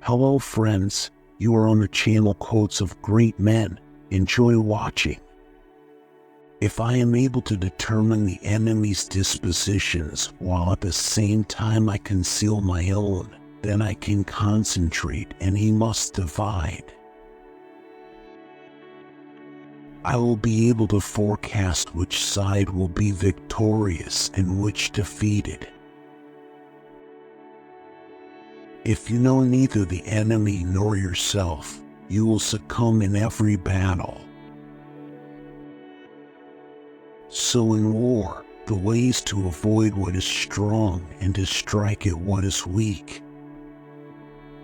Hello friends, you are on the channel Quotes of Great Men. Enjoy watching. If I am able to determine the enemy's dispositions while at the same time I conceal my own, then I can concentrate and he must divide. I will be able to forecast which side will be victorious and which defeated. If you know neither the enemy nor yourself, you will succumb in every battle. So in war, the way is to avoid what is strong and to strike at what is weak.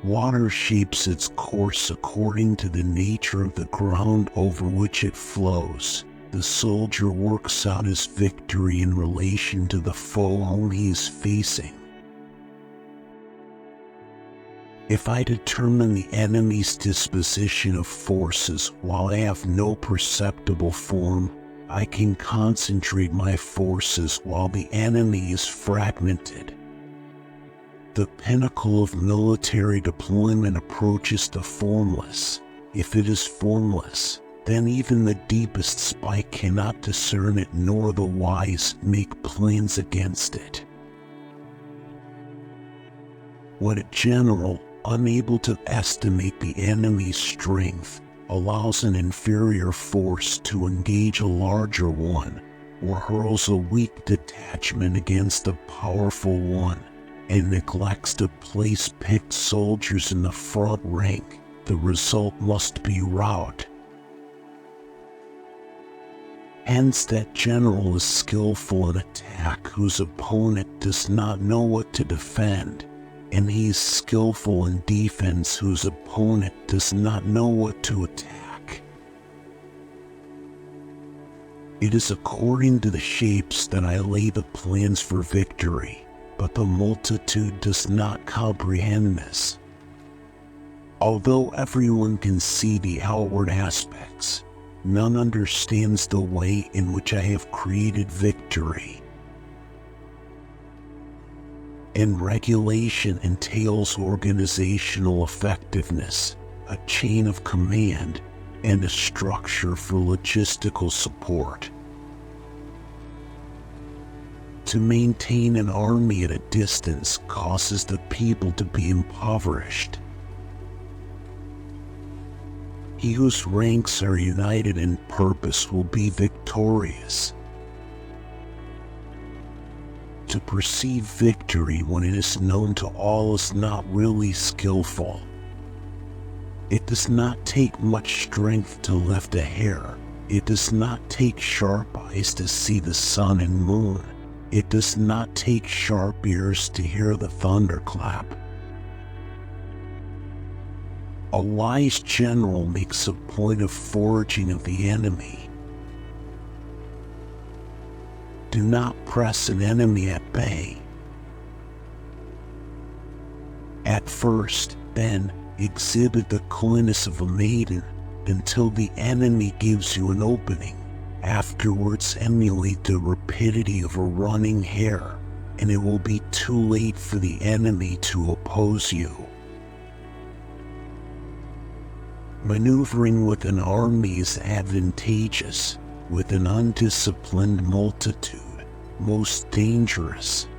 Water shapes its course according to the nature of the ground over which it flows. The soldier works out his victory in relation to the foe whom he is facing. If I determine the enemy's disposition of forces while I have no perceptible form, I can concentrate my forces while the enemy is fragmented. The pinnacle of military deployment approaches the formless. If it is formless, then even the deepest spy cannot discern it, nor the wise make plans against it. When a general, unable to estimate the enemy's strength, allows an inferior force to engage a larger one, or hurls a weak detachment against a powerful one, and neglects to place picked soldiers in the front rank, the result must be rout. Hence that general is skillful in attack whose opponent does not know what to defend, and he is skillful in defense whose opponent does not know what to attack. It is according to the shapes that I lay the plans for victory, but the multitude does not comprehend this. Although everyone can see the outward aspects, none understands the way in which I have created victory. And regulation entails organizational effectiveness, a chain of command, and a structure for logistical support. To maintain an army at a distance causes the people to be impoverished. He whose ranks are united in purpose will be victorious. To perceive victory when it is known to all is not really skillful. It does not take much strength to lift a hair. It does not take sharp eyes to see the sun and moon. It does not take sharp ears to hear the thunderclap. A wise general makes a point of foraging of the enemy. Do not press an enemy at bay. At first, then, exhibit the coyness of a maiden until the enemy gives you an opening. Afterwards, emulate the rapidity of a running hare, and it will be too late for the enemy to oppose you. Maneuvering with an army is advantageous. With an undisciplined multitude, most dangerous.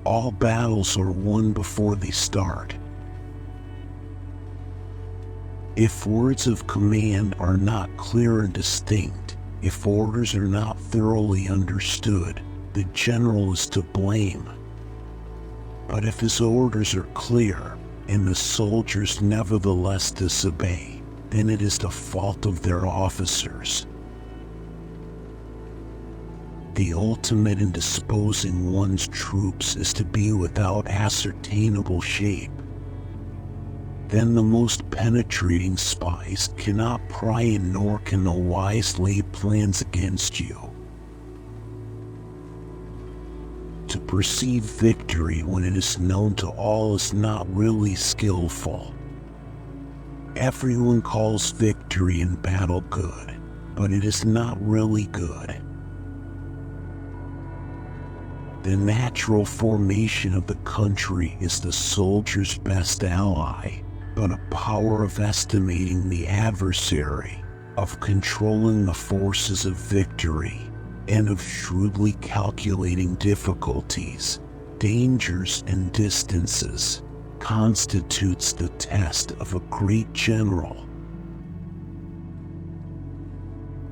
All battles are won before they start. If words of command are not clear and distinct, if orders are not thoroughly understood, the general is to blame. But if his orders are clear, and the soldiers nevertheless disobey, then it is the fault of their officers. The ultimate in disposing one's troops is to be without ascertainable shape. Then the most penetrating spies cannot pry in, nor can the wise lay plans against you. To perceive victory when it is known to all is not really skillful. Everyone calls victory in battle good, but it is not really good. The natural formation of the country is the soldier's best ally, but a power of estimating the adversary, of controlling the forces of victory, and of shrewdly calculating difficulties, dangers, and distances, constitutes the test of a great general.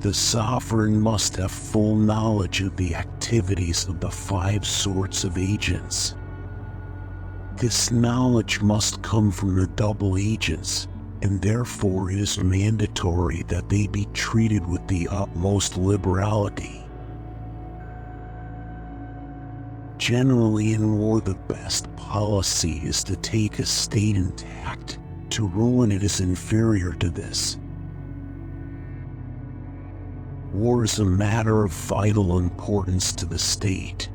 The sovereign must have full knowledge of the activities of the 5 sorts of agents. This knowledge must come from the double agents, and therefore it is mandatory that they be treated with the utmost liberality. Generally in war, the best policy is to take a state intact. To ruin it is inferior to this. War is a matter of vital importance to the state.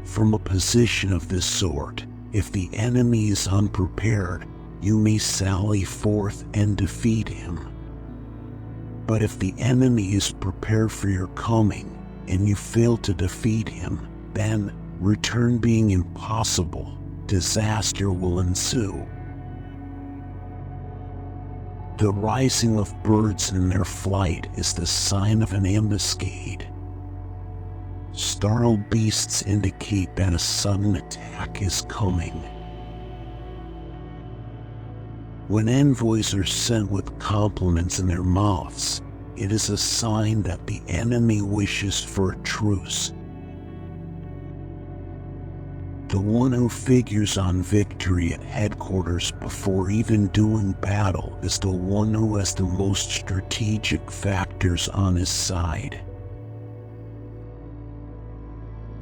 From a position of this sort, if the enemy is unprepared, you may sally forth and defeat him. But if the enemy is prepared for your coming, and you fail to defeat him, then, return being impossible, disaster will ensue. The rising of birds in their flight is the sign of an ambuscade. Startled beasts indicate that a sudden attack is coming. When envoys are sent with compliments in their mouths, it is a sign that the enemy wishes for a truce. The one who figures on victory at headquarters before even doing battle is the one who has the most strategic factors on his side.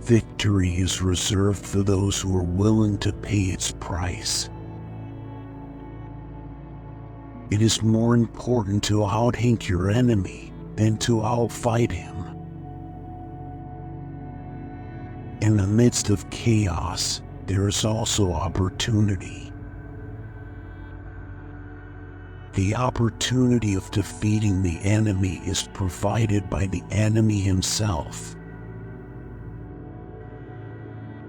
Victory is reserved for those who are willing to pay its price. It is more important to outthink your enemy than to outfight him. In the midst of chaos, there is also opportunity. The opportunity of defeating the enemy is provided by the enemy himself.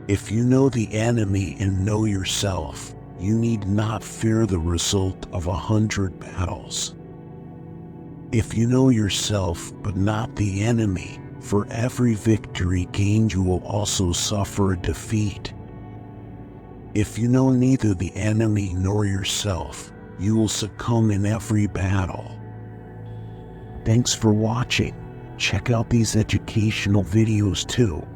If you know the enemy and know yourself, you need not fear the result of 100 battles. If you know yourself but not the enemy, for every victory gained you will also suffer a defeat. If you know neither the enemy nor yourself, you will succumb in every battle. Thanks for watching. Check out these educational videos too.